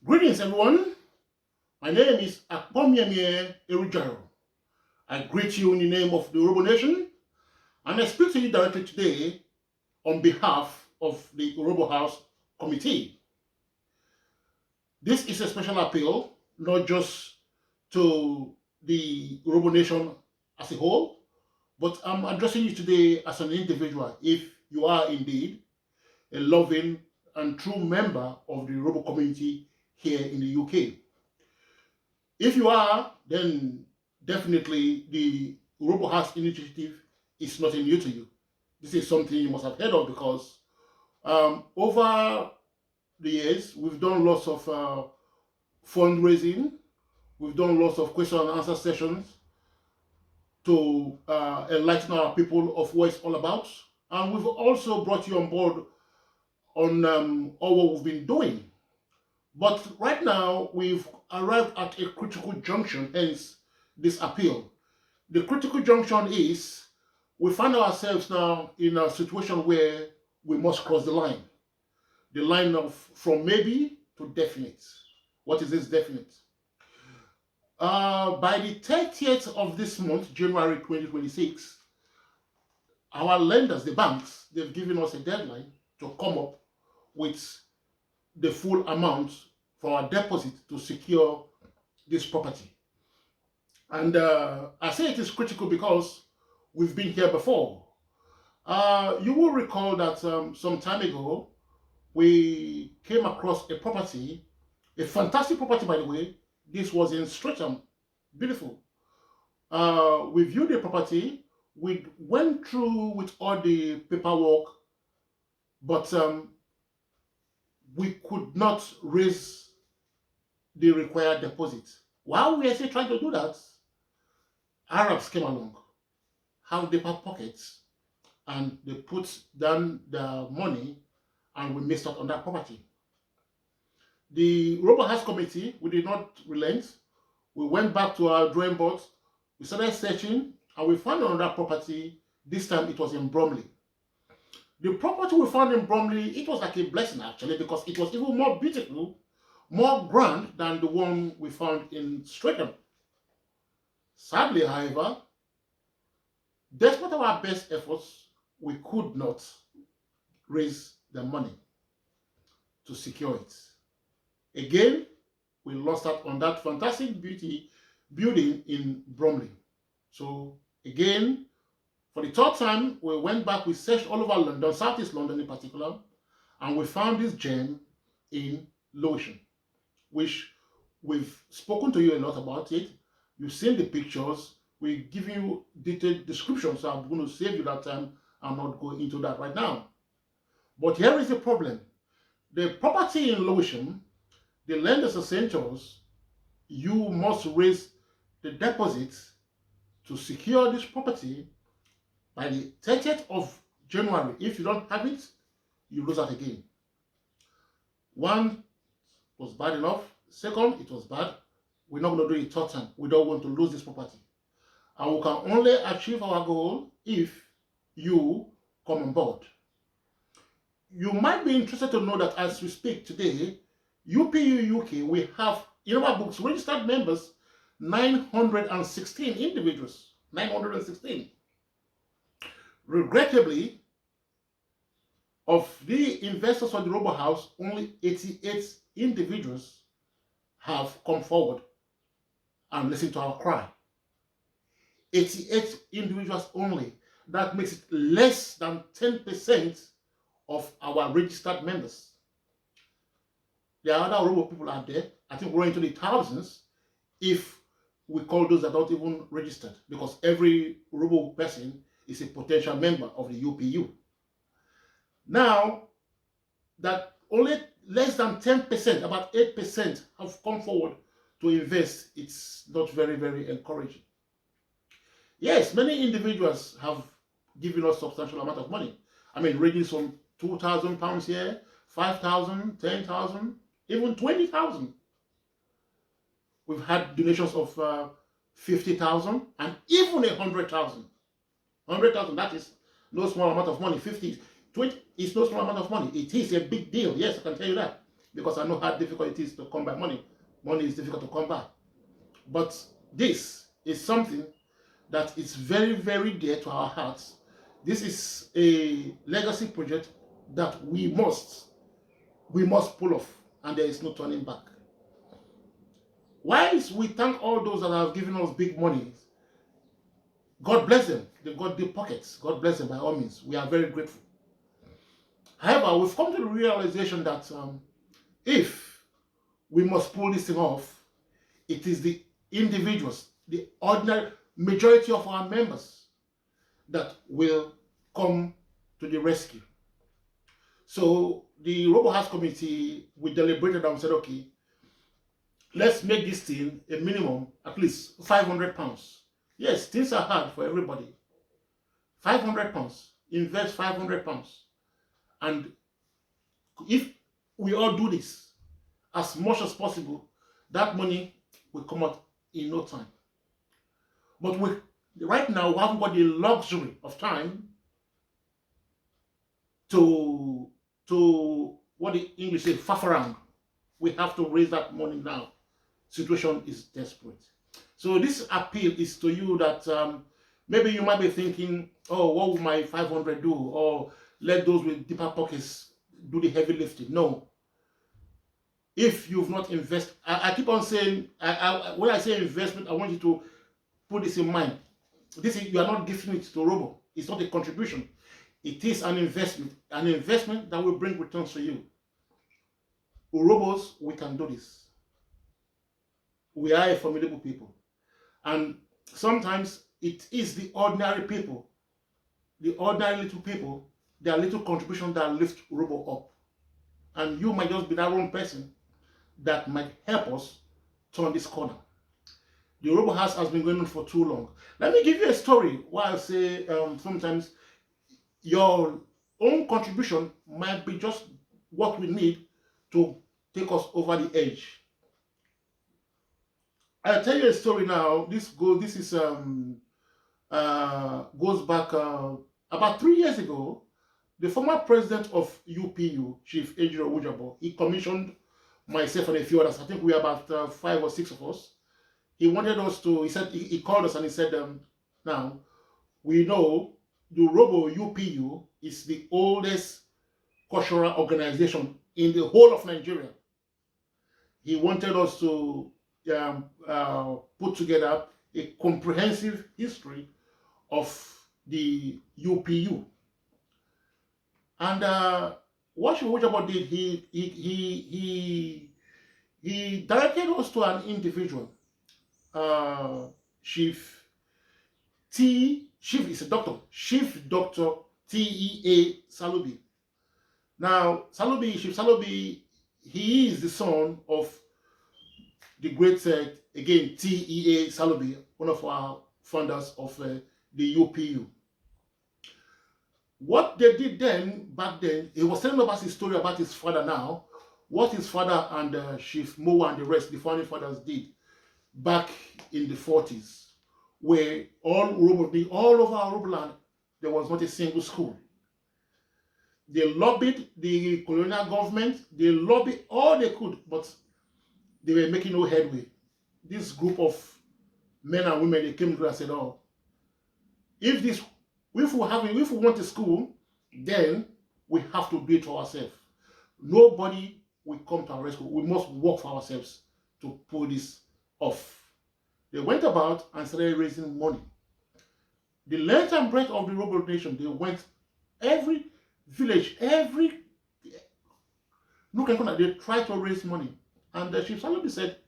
Greetings, everyone. My name is Akpomyemie Erujaro. I greet you in the name of the Urhobo Nation, and I speak to you directly today on behalf of the Urhobo House Committee. This is a special appeal, not just to the Urhobo Nation as a whole, but I'm addressing you today as an individual if you are indeed a loving and true member of the Urhobo community here in the UK. If you are, then definitely the Urhobo House initiative is nothing new to you. This is something you must have heard of because over the years, we've done lots of fundraising, we've done lots of question and answer sessions to enlighten our people of what it's all about. And we've also brought you on board on all what we've been doing. But right now, we've arrived at a critical junction, hence this appeal. The critical junction is we find ourselves now in a situation where we must cross the line of from maybe to definite. What is this definite? By the 30th of this month, January 2026, our lenders, the banks, they've given us a deadline to come up with the full amount for our deposit to secure this property. And I say it is critical because we've been here before. You will recall that some time ago, we came across a property, a fantastic property, by the way. This was in Streatham, beautiful. We viewed the property, we went through with all the paperwork, but we could not raise the required deposit. While we are still trying to do that, Arabs came along, have deeper pockets, and they put down the money, and we missed out on that property. The Urhobo House Committee, we did not relent. We went back to our drawing board, we started searching, and we found another property. This time it was in Bromley. The property we found in Bromley, it was like a blessing actually, because it was even more beautiful, more grand than the one we found in Streatham. Sadly, however, despite our best efforts, we could not raise the money to secure it. Again, we lost out on that fantastic building in Bromley. So again, for the third time, we went back, we searched all over London, Southeast London in particular, and we found this gem in Lewisham, which we've spoken to you a lot about it. You've seen the pictures. We give you detailed descriptions, so I'm going to save you that time. I'm not going into that right now. But here is the problem. The property in Lewisham, the lenders are saying to us, you must raise the deposit to secure this property by the 30th of January. If you don't have it, you lose out again. One was bad enough. Second, it was bad. We're not going to do it third time. We don't want to lose this property. And we can only achieve our goal if you come on board. You might be interested to know that as we speak today, UPU UK, we have in our books registered members 916 individuals. 916. Regrettably, of the investors of the Urhobo House, only 88 individuals have come forward and listened to our cry. 88 individuals only. That makes it less than 10% of our registered members. There are other Urhobo people out there, I think we're into the thousands, if we call those that don't even registered, because every Urhobo person is a potential member of the UPU. Now, that only less than 10%, about 8% have come forward to invest, it's not very, very encouraging. Yes, many individuals have given us substantial amount of money. I mean, ranging from £2,000 here, 5,000, 10,000, even 20,000. We've had donations of 50,000 and even 100,000. 100,000, that is no small amount of money. 50, 20 is no small amount of money. It is a big deal. Yes, I can tell you that. because I know how difficult it is to come by money. Money is difficult to come by. But this is something that is very, very dear to our hearts. This is a legacy project that we must pull off, and there is no turning back. Whilst we thank all those that have given us big money, God bless them. They've got deep pockets. God bless them by all means. We are very grateful. However, we've come to the realization that if we must pull this thing off, it is the individuals, the ordinary majority of our members that will come to the rescue. So the Urhobo House Committee, we deliberated and said, okay, let's make this thing a minimum, at least £500. Yes, things are hard for everybody. £500. Invest £500. And if we all do this as much as possible, that money will come out in no time. But right now, we haven't got the luxury of time to what the English say, faff around. We have to raise that money now. Situation is desperate. So this appeal is to you that maybe you might be thinking, oh, what will my 500 do? Or let those with deeper pockets do the heavy lifting. No. If you've not invested, I keep on saying, when I say investment, I want you to put this in mind. You are not giving it to Urhobo. It's not a contribution. It is an investment that will bring returns to you. Urhobos, we can do this. We are a formidable people. And sometimes it is the ordinary people, the ordinary little people, their little contribution that lift Urhobo up. And you might just be that one person that might help us turn this corner. The Urhobo House has been going on for too long. Let me give you a story where I say sometimes your own contribution might be just what we need to take us over the edge. I'll tell you a story now. This goes back about 3 years ago. The former president of UPU, Chief Urhobo, he commissioned myself and a few others. I think we are about 5 or 6 of us. He wanted us to. He called us and he said, "Now we know the Urhobo UPU is the oldest cultural organization in the whole of Nigeria." He wanted us to put together a comprehensive history of the UPU. And what Urhobo did, he directed us to an individual, Chief is a doctor, Chief Dr. T.E.A. Salubi. Now, Chief Salubi, he is the son of the great, again, T.E.A. Salubi, one of our founders of the UPU. What they did back then, he was telling us his story about his father now, what his father and Chief Moa and the rest, the founding fathers, did back in the 40s, where all over Urhobo land, there was not a single school. They lobbied the colonial government, they lobbied all they could, but they were making no headway. This group of men and women, they came together and said, oh, if we want a school, then we have to do it for ourselves. Nobody will come to our rescue. We must work for ourselves to pull this off. They went about and started raising money. The length and breadth of the Urhobo nation, they went every village, every nook and corner, they tried to raise money. And Chief Salubi said,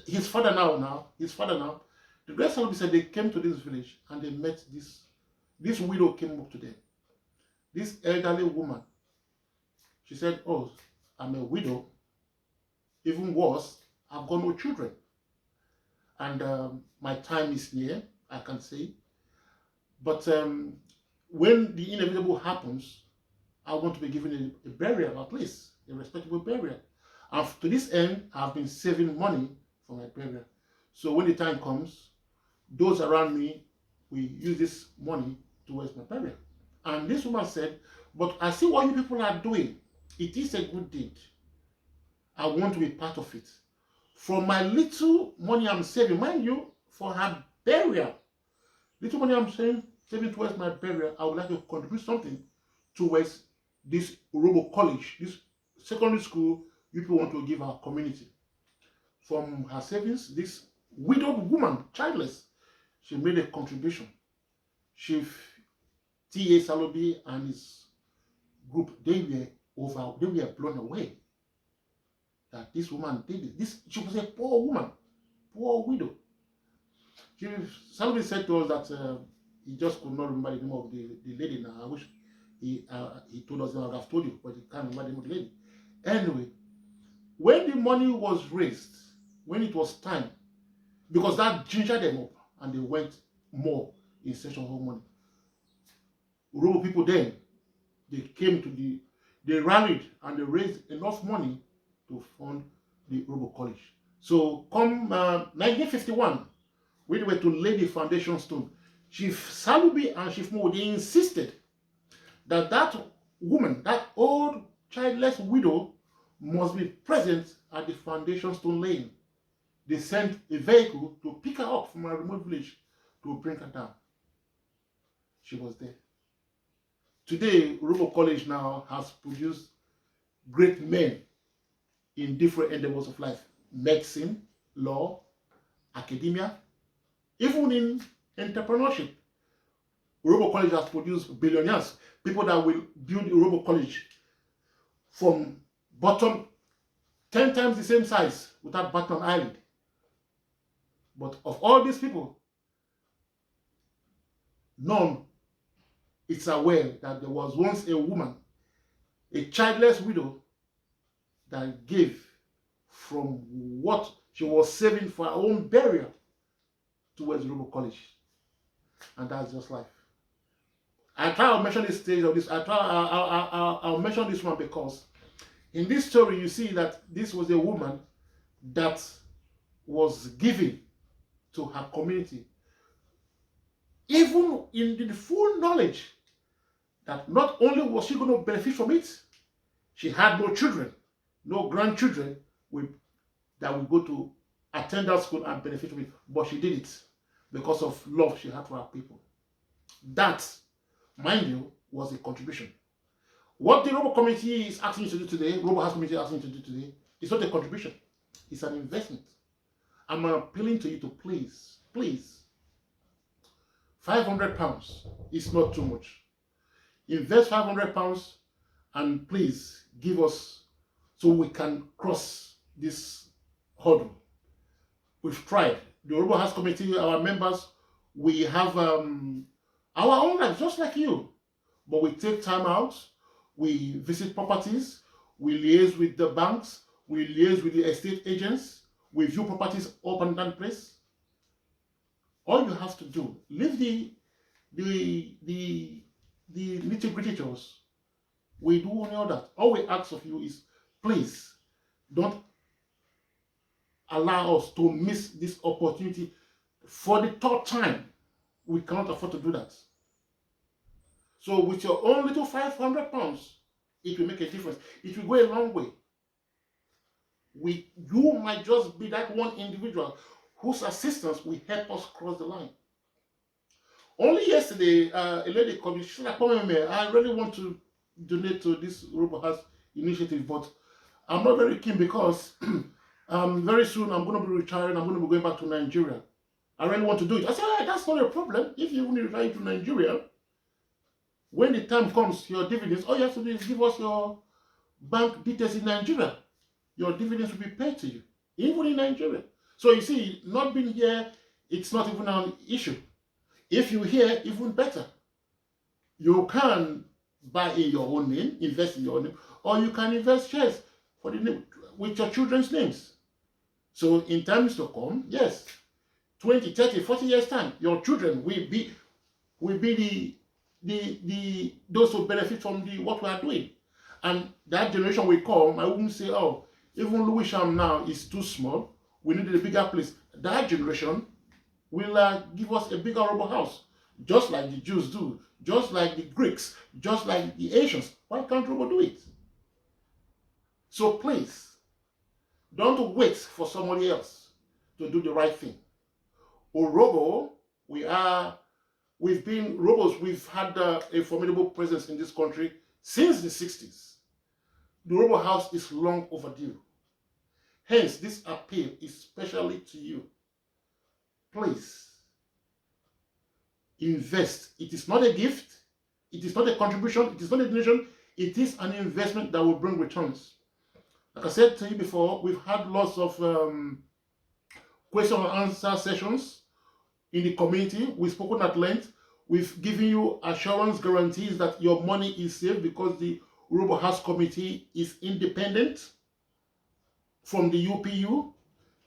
his father now, the great Salubi said they came to this village and they met this widow came up to them. This elderly woman, she said, oh, I'm a widow. Even worse, I've got no children. And my time is near, I can say. But when the inevitable happens, I want to be given a burial, at least, a respectable burial. And to this end, I've been saving money for my burial. So when the time comes, those around me will use this money towards my burial. And this woman said, but I see what you people are doing. It is a good deed. I want to be part of it. From my little money I'm saving, mind you, for her burial, little money I'm saving towards my burial, I would like to contribute something towards this Urhobo College, this secondary school people want to give our community. From her savings, this widowed woman, childless, she made a contribution. Chief T.A. Salobi and his group, they were blown away that this woman did it. She was a poor woman, poor widow. Chief Salobi said to us that he just could not remember the name of the lady now. I wish he told us, I would have told you, but he can't remember the name of the lady. Anyway, when the money was raised, when it was time, because that gingered them up and they went more in search of more money. Urhobo people then, they rallied and they raised enough money to fund the Urhobo College. So come 1951, when they were to lay the foundation stone, Chief Salobi and Chief Mo, they insisted that woman, that old childless widow, must be present at the foundation stone laying. They sent a vehicle to pick her up from a remote village to bring her down. She was there. Today, Urhobo College now has produced great men in different endeavors of life. Medicine, law, academia, even in entrepreneurship. Urhobo College has produced billionaires, people that will build Urhobo College from bottom 10 times the same size without Batman Island. But of all these people, none is aware that there was once a woman, a childless widow, that gave from what she was saving for her own burial towards Urhobo College. And that's just life. I try to mention this stage of this. I'll mention this one because in this story you see that this was a woman that was giving to her community, even in the full knowledge that not only was she going to benefit from it, she had no children, no grandchildren that would go to attend that school and benefit from it, but she did it because of love she had for her people. That, mind you, was a contribution. What the Urhobo community is asking you to do today, Urhobo House community is asking you to do today, is not a contribution. It's an investment. I'm appealing to you to please, 500 pounds is not too much. Invest 500 pounds and please give us so we can cross this hurdle. We've tried. The Urhobo House committee, our members, we have our own lives just like you, but we take time out, we visit properties, we liaise with the banks, we liaise with the estate agents, we view properties up and down place. All you have to do, leave the nitty-gritty chores. We do all that. All we ask of you is, please, don't allow us to miss this opportunity for the third time. We cannot afford to do that. So with your own little 500 pounds, it will make a difference. It will go a long way. You might just be that one individual whose assistance will help us cross the line. Only yesterday, a lady called me. She said, I really want to donate to this Urhobo House initiative, but I'm not very keen because very soon I'm going to be retiring. I'm going to be going back to Nigeria. I really want to do it. I said, that's not a problem. If you want to retire to Nigeria, when the time comes, your dividends, all you have to do is give us your bank details in Nigeria. Your dividends will be paid to you, even in Nigeria. So you see, not being here, it's not even an issue. If you're here, even better. You can buy in your own name, invest in your own name, or you can invest shares for the name, with your children's names. So in times to come, yes, 20, 30, 40 years time, your children will be those who benefit from what we are doing. And that generation will come, I wouldn't say, oh, even Lewisham now is too small, we need a bigger place. That generation will give us a bigger Urhobo House, just like the Jews do, just like the Greeks, just like the Asians. Why can't Urhobo do it? So please, Don't wait for somebody else to do the right thing. Urhobo, we've had a formidable presence in this country since the 60s. The Urhobo house is long overdue. Hence, this appeal is specially to you. Please, invest. It is not a gift. It is not a contribution. It is not a donation. It is an investment that will bring returns. Like I said to you before, we've had lots of question and answer sessions in the community. We've spoken at length. We've given you assurance guarantees that your money is safe because the Urhobo House Committee is independent from the UPU.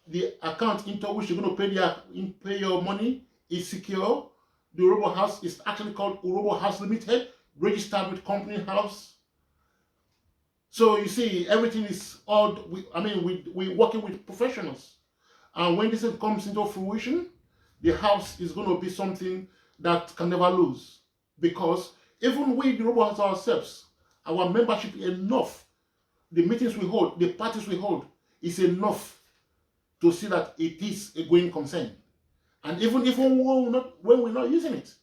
The account into which you're going to pay your money is secure. The Urhobo House is actually called Urhobo House Limited, registered with Company House. So you see, everything is all. We're working with professionals, and when this comes into fruition, the house is going to be something that can never lose. Because even we, the Urhobo House ourselves, our membership is enough. The meetings we hold, the parties we hold, is enough to see that it is a going concern. And even if when we're not using it,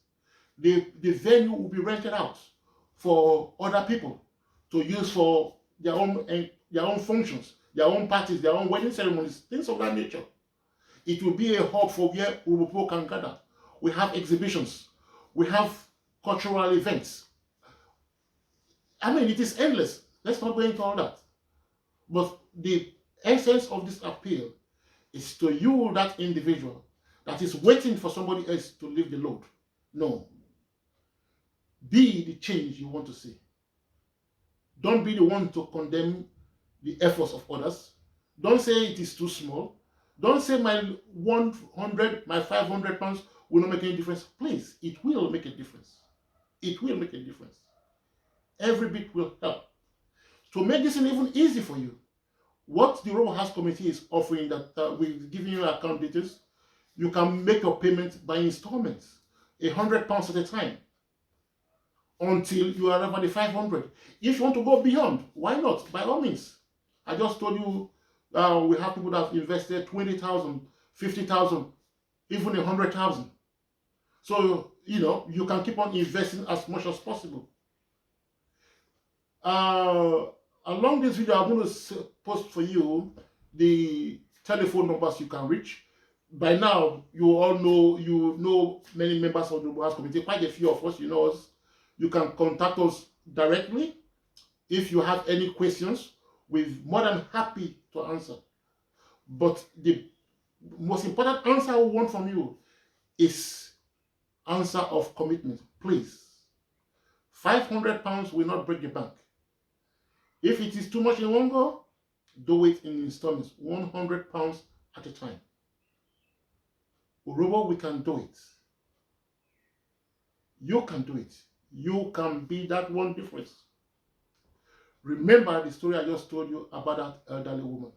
the venue will be rented out for other people to use for their own functions, their own parties, their own wedding ceremonies, things of that nature. It will be a hub for where Urhobo can gather. We have exhibitions, we have cultural events. It is endless. Let's not go into all that. But the essence of this appeal is to you, that individual that is waiting for somebody else to lift the load. No. Be the change you want to see. Don't be the one to condemn the efforts of others. Don't say it is too small. Don't say my 100, my 500 pounds will not make any difference. Please, it will make a difference. It will make a difference. Every bit will help. To make this even easy for you, what the Urhobo House Committee is offering, that we've given you account details, you can make your payment by installments, £100 at a time, until you arrive at the 500. If you want to go beyond, why not? By all means. I just told you we have people that have invested 20,000, 50,000, even 100,000. So, you can keep on investing as much as possible. Along this video, I'm going to post for you the telephone numbers you can reach. By now, you all know many members of the Urhobo House Committee, quite a few of us, you know us. You can contact us directly. If you have any questions, we're more than happy to answer. But the most important answer we want from you is answer of commitment. Please. £500 will not break the bank. If it is too much in one go, do it in installments, £100 at a time. Urhobo, we can do it. You can do it. You can be that one difference. Remember the story I just told you about that elderly woman.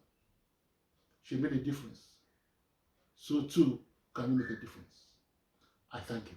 She made a difference. So too can you make a difference. I thank you.